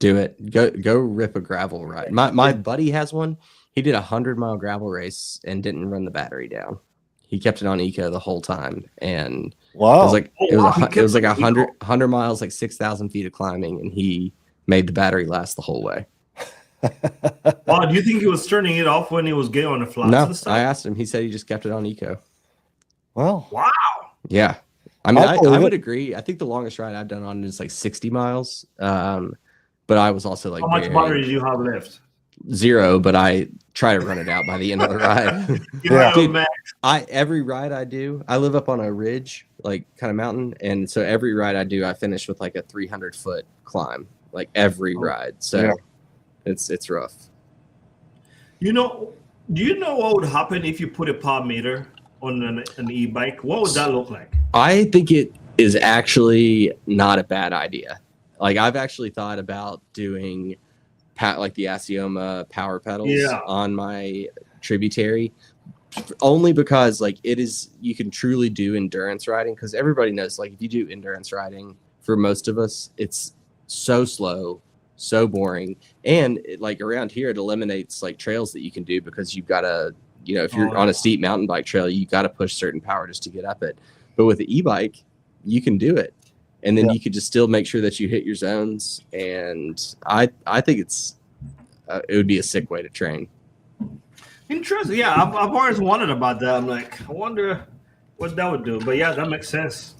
Do it. Go rip a gravel ride. My buddy has one. He did a 100-mile gravel race and didn't run the battery down. He kept it on eco the whole time, and wow, it was like 100 miles, like 6,000 feet of climbing, and he made the battery last the whole way. Wow, do you think he was turning it off when he was getting on the flats and stuff? I asked him. He said he just kept it on eco. Well, wow. Yeah, I mean, I would agree. I think the longest ride I've done on it is like 60 miles. But I was also like, how much battery do you have left? 0, but I try to run it out by the end of the ride. Dude, every ride I do, I live up on a ridge, like kind of mountain, and so every ride I do, I finish with like a 300-foot climb, like every ride. So it's rough. Do you know what would happen if you put a power meter on an e-bike? What would that look like? I think it is actually not a bad idea. Like, I've actually thought about doing like the Asioma power pedals on my tributary, only because like you can truly do endurance riding, because everybody knows, like, if you do endurance riding, for most of us, it's so slow, so boring, and like around here, it eliminates like trails that you can do, because you've got to, if you're on a steep mountain bike trail, you got to push certain power just to get up it. But with the e-bike, you can do it. And then you could just still make sure that you hit your zones. And I think it would be a sick way to train. Interesting. Yeah, I've always wondered about that. I'm like, I wonder what that would do. But yeah, that makes sense.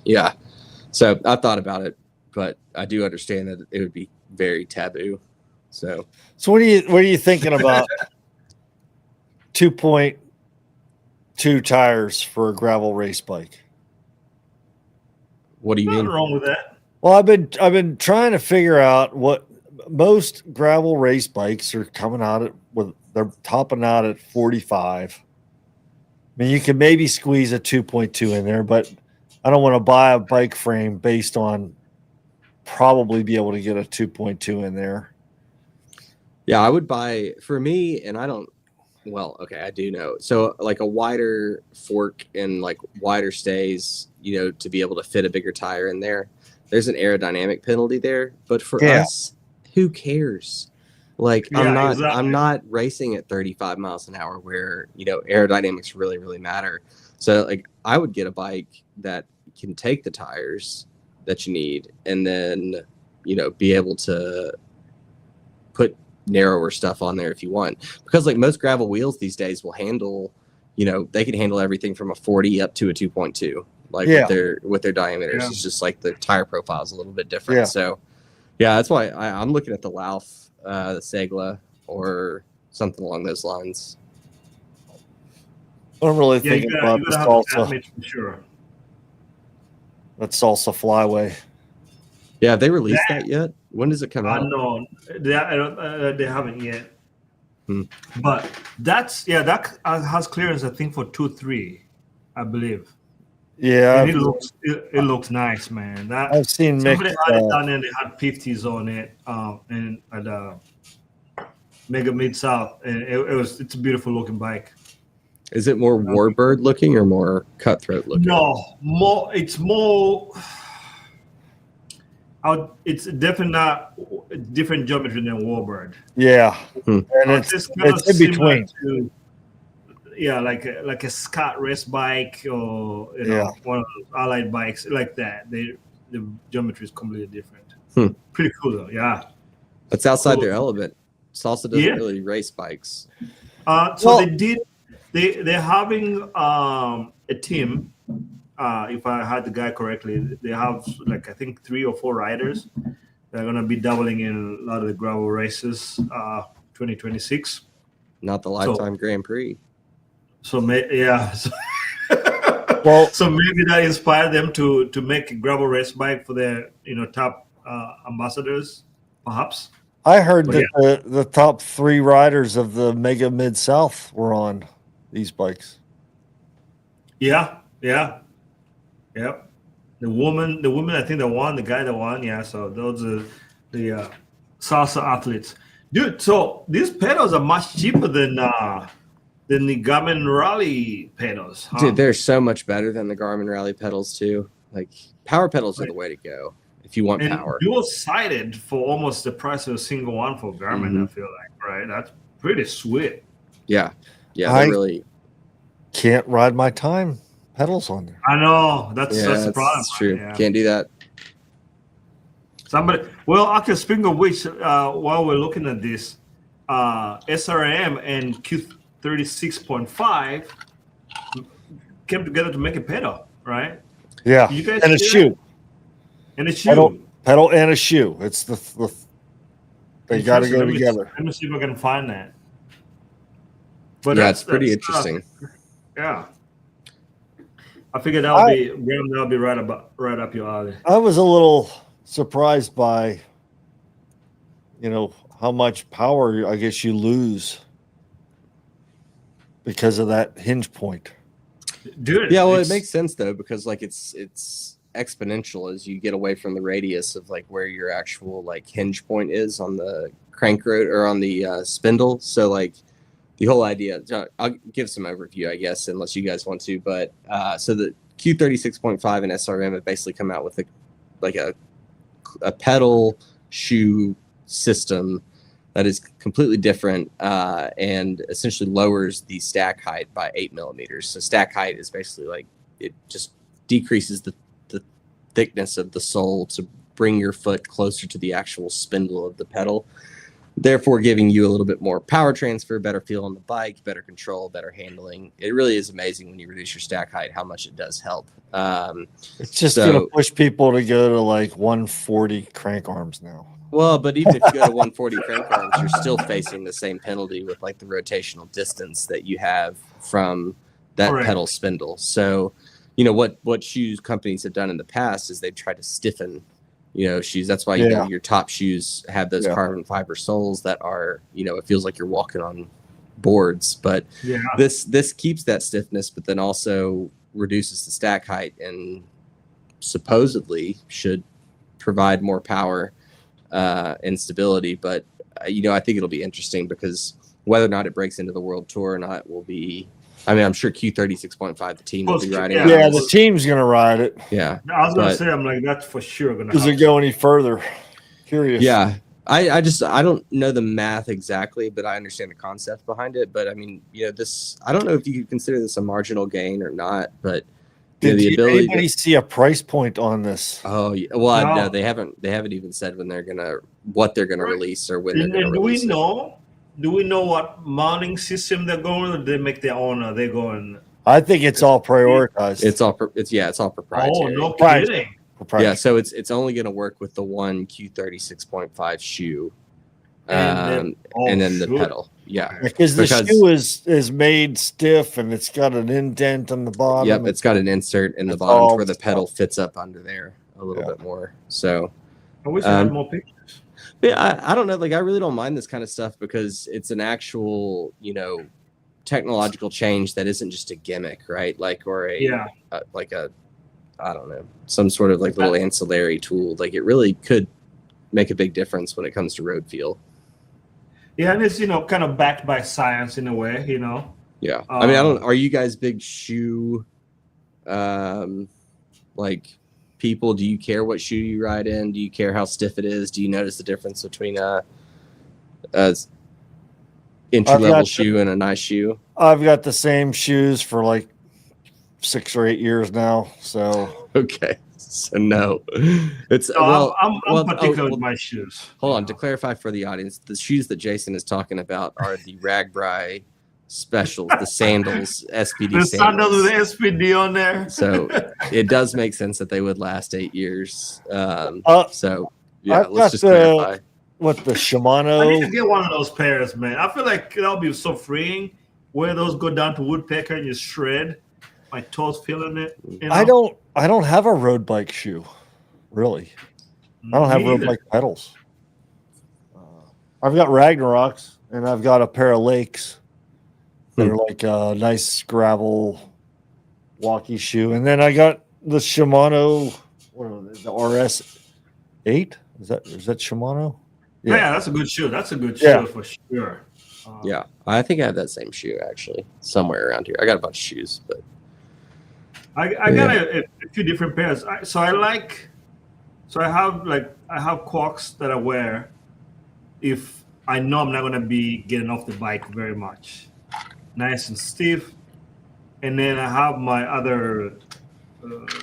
Yeah. So I thought about it, but I do understand that it would be very taboo. So what are you thinking about 2.2 tires for a gravel race bike? What do you mean? Nothing wrong with that. Well, I've been trying to figure out what most gravel race bikes are coming out they're topping out at 45. I mean, you can maybe squeeze a 2.2 in there, but I don't want to buy a bike frame based on probably be able to get a 2.2 in there. Yeah, I would buy, for me, and I don't. Well, okay, I do know. So like a wider fork and like wider stays, to be able to fit a bigger tire in there. there's an aerodynamic penalty there. But for us, who cares? Like, I'm not racing at 35 miles an hour where, aerodynamics really, really matter. So, like, I would get a bike that can take the tires that you need and then, be able to put narrower stuff on there if you want. Because, like, most gravel wheels these days will handle, they can handle everything from a 40 up to a 2.2. Like, with their diameters. It's just, like, the tire profile is a little bit different. Yeah. So, yeah, that's why I'm looking at the Lauf, the Segla, or something along those lines. I'm really thinking about the salsa. For sure. That salsa flyway. Yeah, have they released that yet? When does it come out? No, they haven't yet. But that has clearance, I think, for 2.3, I believe. Yeah, and it looks nice, man. I've seen somebody had it down there. They had 50s on it, and at Mega Mid South, and it's a beautiful looking bike. Is it more Warbird looking or more Cutthroat looking? No, it's more. It's definitely not different geometry than Warbird. Yeah, and it's in between. Like a Scott race bike or one of those Allied bikes like that. The geometry is completely different. Pretty cool though. Yeah, it's outside their element. Salsa doesn't really race bikes. They're having a team. If I had the guy correctly, they have I think 3 or 4 riders. They're gonna be doubling in a lot of the gravel races. 2026. Not the Lifetime Grand Prix. So maybe that inspired them to make a gravel race bike for their top ambassadors, perhaps. I heard that the top 3 riders of the Mega Mid South were on these bikes. Yeah. The woman I think that won, the guy that won. Yeah, so those are the salsa athletes, dude. So these pedals are much cheaper than the Garmin Rally pedals. Huh? Dude, they're so much better than the Garmin Rally pedals too. Like, power pedals are the way to go if you want power. Dual-sided for almost the price of a single one for Garmin. I feel like, right? That's pretty sweet. Yeah, they really can't ride my time pedals on there. I know that's the problem. That's true. Yeah. Can't do that. Okay, speaking of which, while we're looking at this, SRM and Q36.5 came together to make a pedal, right? Yeah, and a shoe. And a shoe. Pedal and a shoe. It's they got to go together. Let me see if I can find that. But it's pretty interesting. Yeah. I figured that'll be right up your alley. I was a little surprised by, how much power I guess you lose because of that hinge point. Dude, yeah, well, it makes sense though, because it's exponential as you get away from the radius of where your actual hinge point is on the crank rod or on the spindle. So the whole idea, I'll give some overview, I guess, unless you guys want to. But so the Q36.5 and SRM have basically come out with a pedal shoe system that is completely different and essentially lowers the stack height by 8 millimeters. So stack height is basically it just decreases the thickness of the sole to bring your foot closer to the actual spindle of the pedal, therefore giving you a little bit more power transfer, better feel on the bike, better control, better handling. It really is amazing when you reduce your stack height how much it does help. It's just going to push people to go to 140 crank arms now. Well, but even if you go to 140 crank arms, you're still facing the same penalty with the rotational distance that you have from that pedal spindle. So, what shoes companies have done in the past is they've tried to stiffen shoes. That's why your top shoes have those carbon fiber soles that are, it feels like you're walking on boards. But this keeps that stiffness, but then also reduces the stack height and supposedly should provide more power and stability. But I think it'll be interesting because whether or not it breaks into the World Tour or not will be I mean, I'm sure Q36.5, the team will be riding. Yeah, the team's gonna ride it. Yeah, I was gonna say, I'm like, that's for sure gonna. Does it go any further? Curious. Yeah, I don't know the math exactly, but I understand the concept behind it. But I mean, this, I don't know if you consider this a marginal gain or not, but did anybody see a price point on this? Oh, yeah. Well, no, they haven't even said what they're gonna release or when they're gonna release. Do we know what mounting system they're going, or do they make their own? Are they going? I think it's all prioritized. It's all proprietary. Oh, no kidding. Yeah, so it's only going to work with the one Q36.5 shoe, and then the pedal. Yeah, because the shoe is made stiff and it's got an indent on the bottom. Yep, it's got an insert in the bottom where the pedal fits up under there a little bit more. So I wish I had more pictures. Yeah, I don't know. Like, I really don't mind this kind of stuff because it's an actual, technological change that isn't just a gimmick, right? Like, or I don't know, some sort of like little ancillary tool. Like, it really could make a big difference when it comes to road feel. Yeah, and it's kind of backed by science in a way, Yeah, I mean, are you guys big shoe, like, people? Do you care what shoe you ride in? Do you care how stiff it is? Do you notice the difference between a entry-level shoe and a nice shoe? I've got the same shoes for like 6 or 8 years now. So okay, so no, it's I'm particular with my shoes. Hold on, to clarify for the audience, the shoes that Jason is talking about are the Ragbri specials, the sandals, SPD the sandals with the SPD on there. So it does make sense that they would last 8 years. So yeah, let's just clarify. What, the Shimano? I need to get one of those pairs, man. I feel like that'll be so freeing. Where those go down to woodpecker and you shred, my toes feeling it. I don't have a road bike shoe, really. I don't have road bike pedals. I've got Ragnaroks and I've got a pair of Lakes. They're like a nice gravel walkie shoe. And then I got the Shimano, the RS8. Is that Shimano? Yeah, that's a good shoe. That's a good shoe for sure. Yeah, I think I have that same shoe actually somewhere around here. I got a bunch of shoes, but I got a few different pairs. I have Crocs that I wear if I know I'm not going to be getting off the bike very much. Nice and stiff. And then I have my other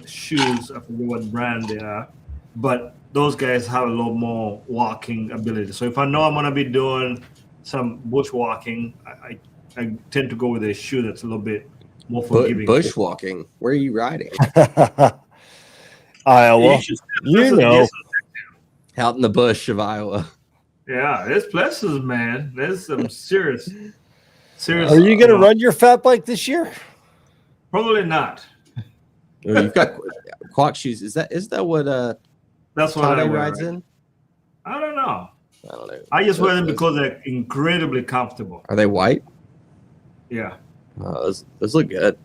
shoes. I forget what brand they are, but those guys have a little more walking ability. So if I know I'm going to be doing some bushwalking, I tend to go with a shoe that's a little bit more forgiving. Bushwalking? Where are you riding? Iowa. Out in the bush of Iowa. Yeah, there's places, man. There's some serious. Are you going to run your fat bike this year? Probably not. Well, you've got quack shoes. Is that what that's what I rides in? I don't know. I don't know. I just wear them because they're incredibly comfortable. Are they white? Yeah. Oh, those look good.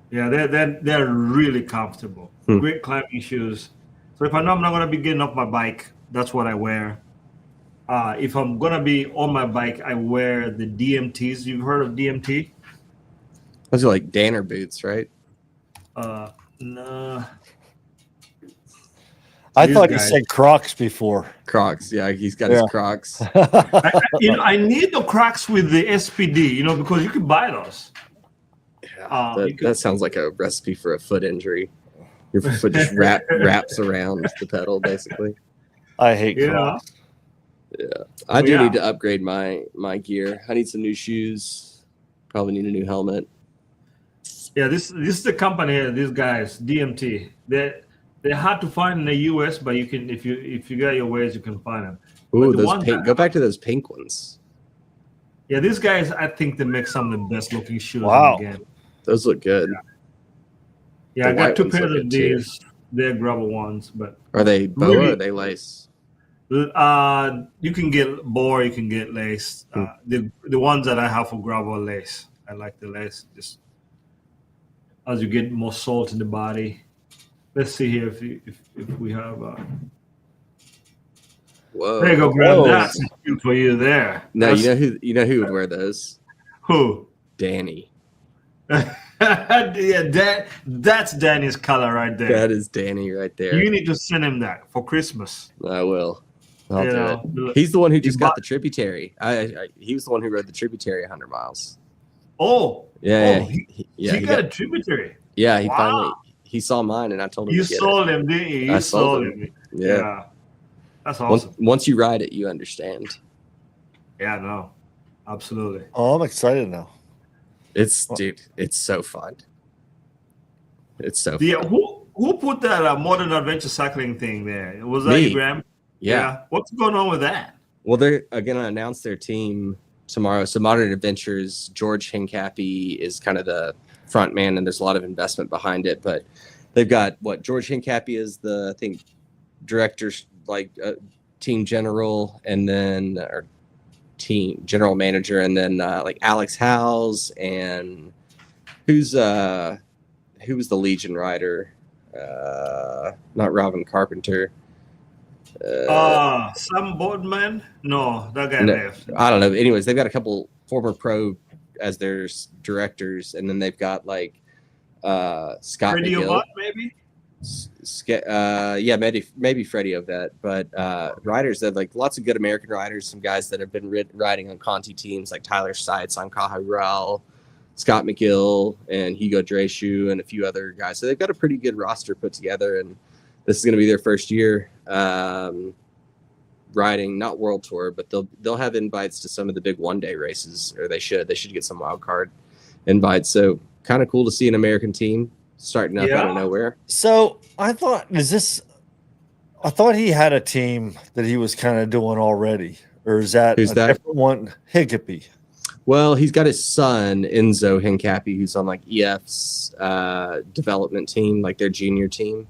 Yeah, they're really comfortable. Great climbing shoes. So if I know I'm not going to be getting off my bike, that's what I wear. If I'm going to be on my bike, I wear the DMTs. You've heard of DMT? Those are like Danner boots, right? No. I thought you said Crocs before. Crocs, yeah, he's got his Crocs. I need the Crocs with the SPD, because you can buy those. Yeah, that sounds like a recipe for a foot injury. Your foot just wraps around the pedal, basically. I hate Crocs. Yeah, I do need to upgrade my gear. I need some new shoes. Probably need a new helmet. Yeah, this is the company here. These guys, DMT. They're hard to find in the US, but you can if you got your ways, you can find them. Ooh, those pink. Go back to those pink ones. Yeah, these guys, I think they make some of the best looking shoes in the game. Those look good. Yeah, I got 2 pairs of these. They're gravel ones, but are they boa or are they lace? You can get boa, you can get lace. The ones that I have for gravel are lace. I like the lace. Just as you get more salt in the body. Let's see here if we have. Whoa! There you go, Brad. That's cute for you there. No, you know who would wear those? Who? Danny. Yeah, that's Danny's color right there. That is Danny right there. You need to send him that for Christmas. I will. I'll You do know, it. He's the one who just got the tributary. He was the one who rode the tributary 100 miles. Oh, Yeah, he got a tributary. Yeah, he finally saw mine, and I told him You to get sold it. him, didn't you? I sold him. Yeah. That's awesome. Once you ride it, you understand. Yeah, no, absolutely. Oh, I'm excited now. Dude, it's so fun. It's so Yeah, fun. who put that modern adventure cycling thing there? Was that you, Graham? Yeah. What's going on with that? Well, they're going to announce their team tomorrow. So Modern Adventures, George Hincapie is kind of the front man, and there's a lot of investment behind it. But they've got George Hincapie is the, I think, director, team general, and then or team general manager, and then Alex Howes, and who was the Legion rider? Not Robin Carpenter. Sam Boardman? No, that guy left. I don't know. Anyways, they've got a couple former pro as their directors, and then they've got Scott Freddie McGill. Ovett, maybe? Maybe Freddie Ovett, but riders that lots of good American riders, some guys that have been riding on Conti teams like Tyler Seitz on Caja Rural, Scott McGill, and Hugo Dreschu, and a few other guys. So they've got a pretty good roster put together, and this is going to be their first year riding, not World Tour, but they'll have invites to some of the big one-day races, or they should get some wild card invites. So kind of cool to see an American team starting up out of nowhere. So I thought he had a team that he was kind of doing already, or is that different one? Hincapie. Well, he's got his son Enzo Hincapie, who's on EF's development team, their junior team,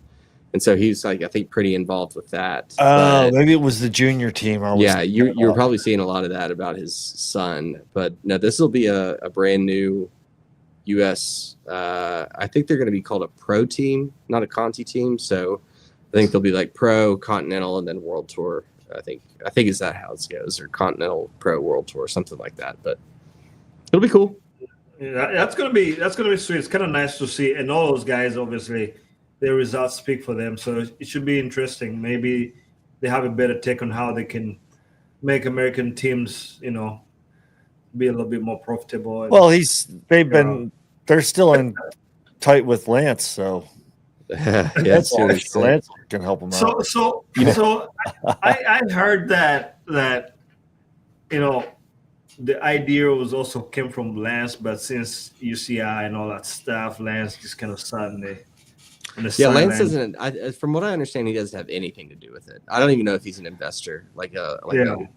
and so he's I think pretty involved with that. Oh, maybe it was the junior team. You're probably seeing a lot of that about his son, but no, this will be a brand new U.S. I think they're going to be called a pro team, not a Conti team. So I think they'll be Pro, Continental, and then World Tour. I think is that how it goes, or Continental, Pro, World Tour, something like that. But it'll be cool. Yeah, that's gonna be sweet. It's kind of nice to see, and all those guys, obviously, their results speak for them. So it should be interesting. Maybe they have a better take on how they can make American teams, be a little bit more profitable. Well, they're still in tight with Lance, so Lance can help them out. So I heard that the idea was also came from Lance, but since UCI and all that stuff, Lance just kind of suddenly. Lance doesn't. From what I understand, he doesn't have anything to do with it. I don't even know if he's an investor, a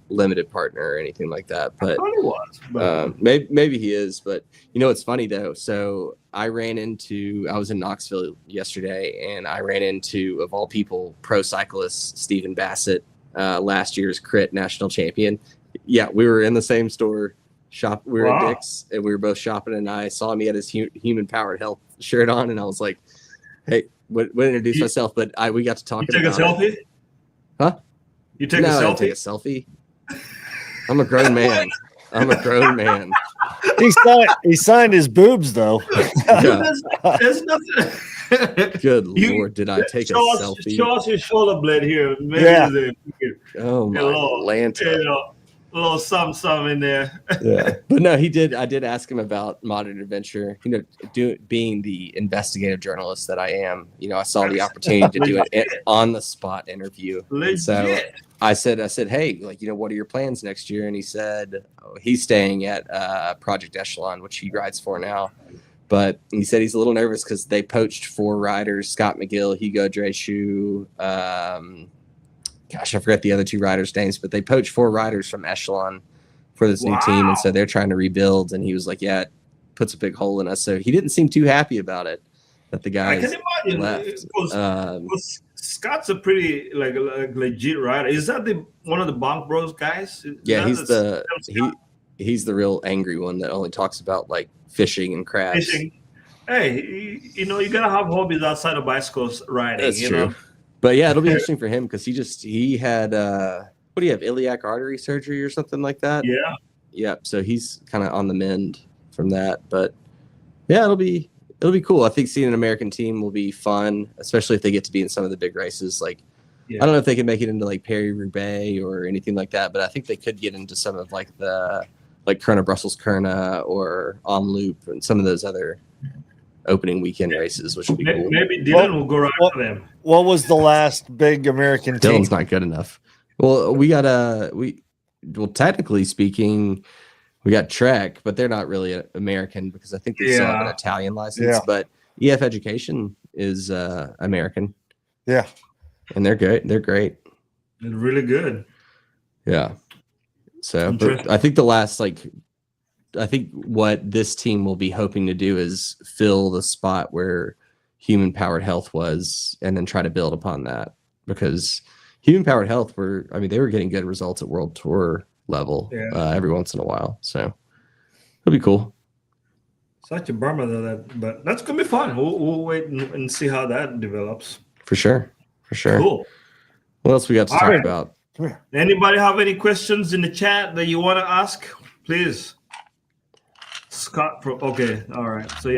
limited partner or anything like that. But I thought he was. But maybe he is. But it's funny though. So I was in Knoxville yesterday, and I ran into, of all people, pro cyclist Stephen Bassett, last year's Crit national champion. Yeah, we were in the same store. We were at Dick's, and we were both shopping, and I saw him. He had his Human Powered Health shirt on, and I was like, hey, would introduce myself, but we got to talk about it. You take a selfie? Huh? You take a selfie? I don't take a selfie. I'm a grown man. He signed his boobs, though. There's nothing. Good Lord, did I take a selfie? Show us your shoulder blade here. Maybe oh, my Atlanta. A little something in there. Yeah, but no, he did. I did ask him about Modern Adventure. Being the investigative journalist that I am, I saw the opportunity to do an on the spot interview. So I said, hey, what are your plans next year? And he said he's staying at Project Echelon, which he rides for now. But he said he's a little nervous because they poached 4 riders: Scott McGill, Hugo Dreschu. Gosh, I forgot the other 2 riders' names, but they poached 4 riders from Echelon for this new team, and so they're trying to rebuild. And he was like, "Yeah, it puts a big hole in us." So he didn't seem too happy about it that the guys left. Scott's a pretty legit rider. Is that one of the Bonk Bros guys? He's the real angry one that only talks about fishing and crabs. Fishing. Hey, you gotta have hobbies outside of bicycles riding. That's true. But yeah, it'll be interesting for him because he had what do you have, iliac artery surgery or something like that? Yeah. So he's kind of on the mend from that. But Yeah, it'll be cool. I think seeing an American team will be fun, especially if they get to be in some of the big races. Like, I don't know if they can make it into like Paris-Roubaix or anything like that, but I think they could get into some of like the Kurna Brussels Kurna or En Loop and some of those other opening weekend races, which would be cool. Maybe Dylan will go right for them. What was the last big American team? Dylan's not good enough. Well, we got technically speaking, we got Trek, but they're not really American because I think they still have an Italian license. Yeah. But EF Education is American. Yeah. And they're good. They're great. They're really good. Yeah. So but I think what this team will be hoping to do is fill the spot where Human Powered Health was and then try to build upon that, because Human Powered Health they were getting good results at World Tour level every once in a while. So it'll be cool. Such a bummer though, but that's gonna be fun. We'll wait and see how that develops. For sure. Cool. What else we got to talk about? Anybody have any questions in the chat that you want to ask? Please. Scott, okay, all right. So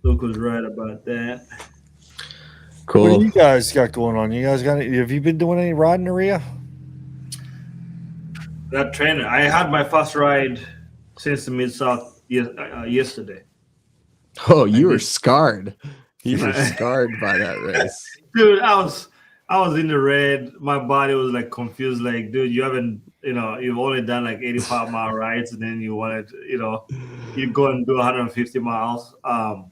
Luke was right about that. Cool. What do you guys got going on? Have you been doing any riding, Aria? That trainer, I had my first ride since the Mid-South yesterday. Oh, you were scarred. You were scarred by that race. Dude, I was in the red. My body was like confused. Like, dude, you've only done like 85-mile rides, and then you wanted, you go and do 150 miles. I'm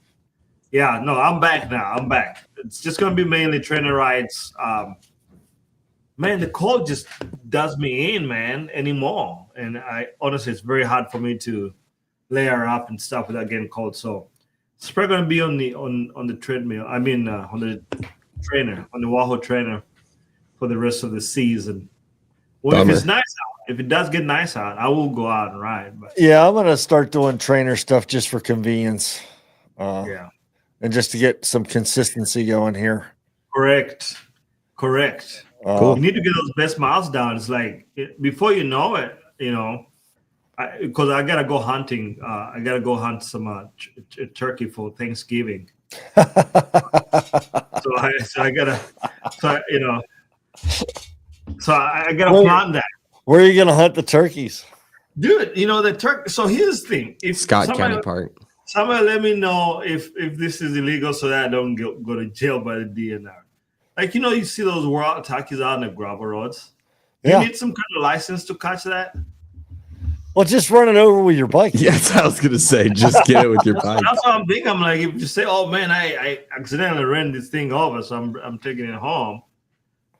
back now. I'm back. It's just gonna be mainly trainer rides. Man, the cold just does me in, man, anymore. And honestly, it's very hard for me to layer up and stuff without getting cold. So it's probably gonna be on the treadmill. I mean, on the trainer, on the Wahoo trainer, for the rest of the season. Well, if it's nice out, if it does get nice out, I will go out and ride. But yeah, I'm gonna start doing trainer stuff just for convenience. And just to get some consistency going here. Correct. Cool. You need to get those best miles down. It's like before you know it, because I gotta go hunting. I gotta go hunt some turkey for Thanksgiving. So I gotta plan that. Where are you gonna hunt the turkeys, dude? The turkey. So here's the thing: if Scott County Park. Somebody let me know if this is illegal, so that I don't go to jail by the DNR. Like, you see those wild turkeys out on the gravel roads. You need some kind of license to catch that. Well, just run it over with your bike. Yeah, that's what I was gonna say. Just get it with your bike. That's what I'm thinking. I'm like, if you say, "Oh man, I accidentally ran this thing over, so I'm taking it home,"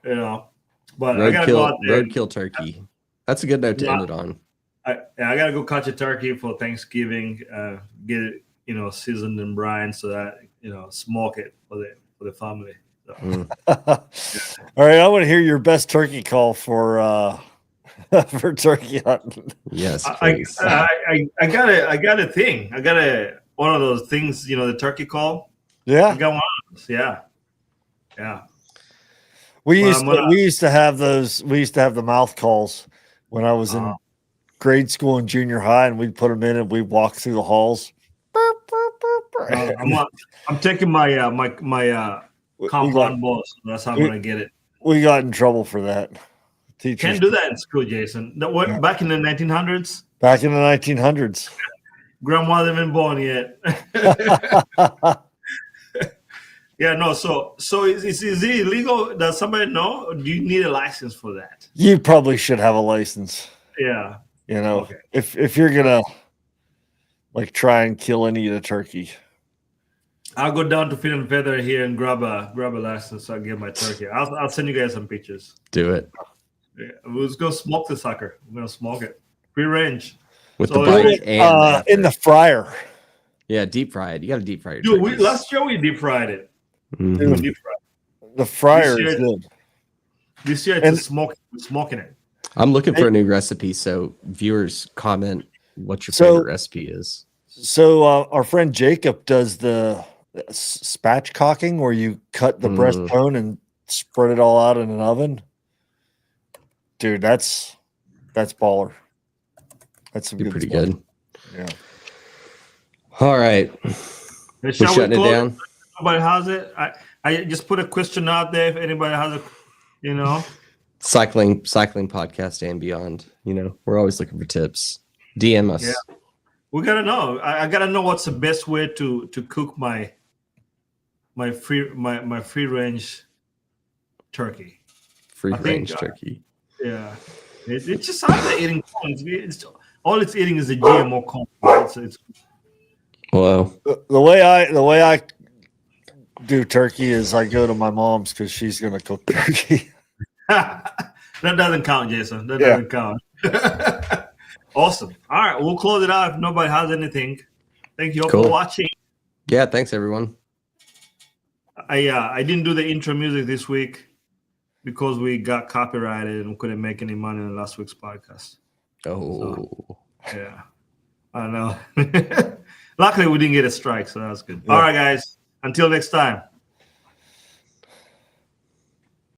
But I gotta go out there. Roadkill turkey. That's a good note to end it on. I gotta go catch a turkey for Thanksgiving. Get it, seasoned and brined, so that smoke it for the family. So. All right, I want to hear your best turkey call for turkey hunting. Yes, I got a thing. I got one of those things. The turkey call. Yeah, I got one of those. Yeah. We used to have those. We used to have the mouth calls when I was in grade school and junior high, and we'd put them in and we'd walk through the halls. I'm taking my compound ball. So that's how I'm gonna get it. We got in trouble for that. Teachers can't do that in school, Jason. Back in the 1900s. Back in the 1900s. Grandma wasn't even born yet. Yeah, no. So is it illegal? Does somebody know? Or do you need a license for that? You probably should have a license. Yeah. Okay. If you're gonna try and kill and eat a turkey. I'll go down to Feed and Feather here and grab a license so I get my turkey. I'll send you guys some pictures. Do it. Yeah, we'll just go smoke the sucker. We're gonna smoke it. Free range. With the bike and in the fryer. Yeah, deep fried. You gotta deep fry your Dude, last year we deep fried it. Mm-hmm. Deep fried. The fryer is good. This year it's smoking it. I'm looking for a new recipe, so viewers comment what your favorite recipe is. So our friend Jacob does the spatchcocking, where you cut the breastbone and spread it all out in an oven. Dude, that's baller. That's some good pretty stuff. good. Yeah. All right. We're shutting it down. Nobody has it. I just put a question out there if anybody has a, cycling podcast and beyond. We're always looking for tips. DM us. Yeah. We gotta know. I gotta know what's the best way to cook my free range turkey. Free range turkey. Yeah, it's just out there eating corn. All it's eating is the GMO corn. Wow. The way I do turkey is I go to my mom's because she's gonna cook turkey. That doesn't count, Jason. That doesn't count. Awesome. All right, we'll close it out if nobody has anything. Thank you all for watching. Yeah, thanks everyone. I didn't do the intro music this week because we got copyrighted and couldn't make any money in last week's podcast. Oh. Yeah. I know. Luckily we didn't get a strike, so that's good. Yeah. All right, guys. Until next time.